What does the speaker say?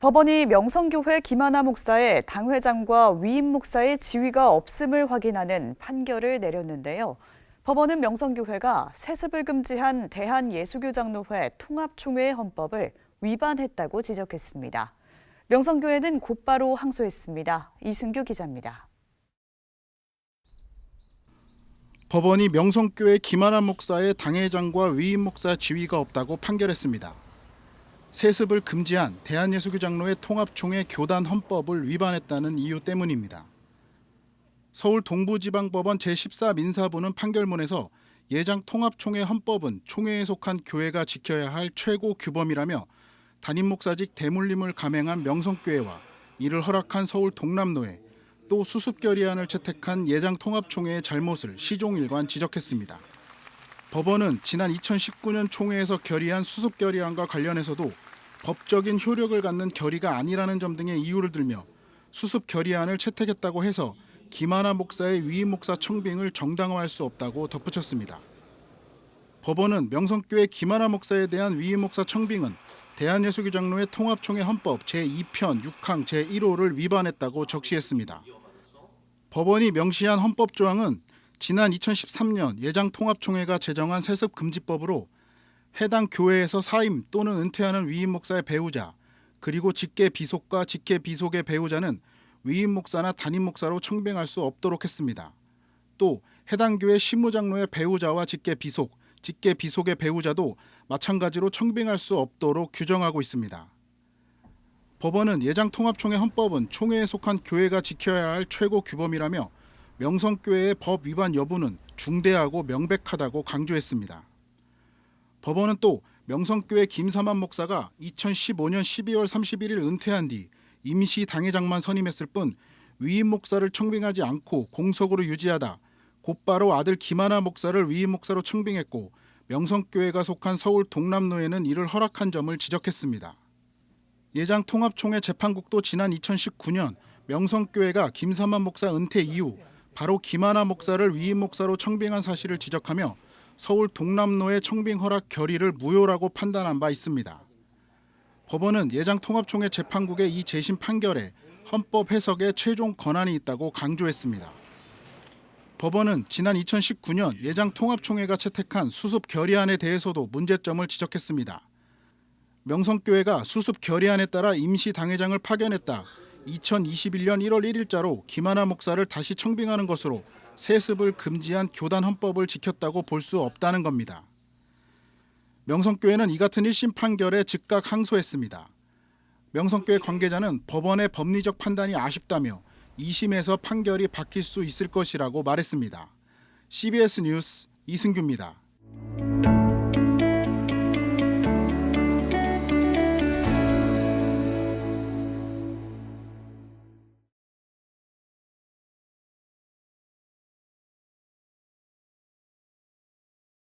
법원이 명성교회 김하나 목사의 당회장과 위임 목사의 지위가 없음을 확인하는 판결을 내렸는데요. 법원은 명성교회가 세습을 금지한 대한예수교장로회 통합총회의 헌법을 위반했다고 지적했습니다. 명성교회는 곧바로 항소했습니다. 이승규 기자입니다. 법원이 명성교회 김하나 목사의 당회장과 위임 목사 지위가 없다고 판결했습니다. 세습을 금지한 대한예수교장로회 통합총회 교단 헌법을 위반했다는 이유 때문입니다. 서울 동부지방법원 제14민사부는 판결문에서 예장 통합총회 헌법은 총회에 속한 교회가 지켜야 할 최고 규범이라며 담임 목사직 대물림을 감행한 명성교회와 이를 허락한 서울 동남노회, 또 수습결의안을 채택한 예장 통합총회의 잘못을 시종일관 지적했습니다. 법원은 지난 2019년 총회에서 결의한 수습결의안과 관련해서도 법적인 효력을 갖는 결의가 아니라는 점 등의 이유를 들며 수습결의안을 채택했다고 해서 김하나 목사의 위임 목사 청빙을 정당화할 수 없다고 덧붙였습니다. 법원은 명성교회 김하나 목사에 대한 위임 목사 청빙은 대한예수교장로회 통합총회 헌법 제2편 6항 제1호를 위반했다고 적시했습니다. 법원이 명시한 헌법 조항은 지난 2013년 예장통합총회가 제정한 세습금지법으로 해당 교회에서 사임 또는 은퇴하는 위임 목사의 배우자, 그리고 직계 비속과 직계 비속의 배우자는 위임 목사나 담임 목사로 청빙할 수 없도록 했습니다. 또 해당 교회 신무장로의 배우자와 직계 비속, 직계 비속의 배우자도 마찬가지로 청빙할 수 없도록 규정하고 있습니다. 법원은 예장통합총회 헌법은 총회에 속한 교회가 지켜야 할 최고 규범이라며 명성교회의 법 위반 여부는 중대하고 명백하다고 강조했습니다. 법원은 또 명성교회 김삼환 목사가 2015년 12월 31일 은퇴한 뒤 임시 당회장만 선임했을 뿐 위임 목사를 청빙하지 않고 공석으로 유지하다 곧바로 아들 김하나 목사를 위임 목사로 청빙했고 명성교회가 속한 서울 동남노회는 이를 허락한 점을 지적했습니다. 예장통합총회 재판국도 지난 2019년 명성교회가 김삼환 목사 은퇴 이후 바로 김하나 목사를 위임 목사로 청빙한 사실을 지적하며 서울 동남노회 청빙 허락 결의를 무효라고 판단한 바 있습니다. 법원은 예장통합총회 재판국의 이 재심 판결에 헌법 해석에 최종 권한이 있다고 강조했습니다. 법원은 지난 2019년 예장통합총회가 채택한 수습 결의안에 대해서도 문제점을 지적했습니다. 명성교회가 수습 결의안에 따라 임시 당회장을 파견했다. 2021년 1월 1일자로 김하나 목사를 다시 청빙하는 것으로 세습을 금지한 교단 헌법을 지켰다고 볼 수 없다는 겁니다. 명성교회는 이 같은 1심 판결에 즉각 항소했습니다. 명성교회 관계자는 법원의 법리적 판단이 아쉽다며 2심에서 판결이 바뀔 수 있을 것이라고 말했습니다. CBS 뉴스 이승규입니다.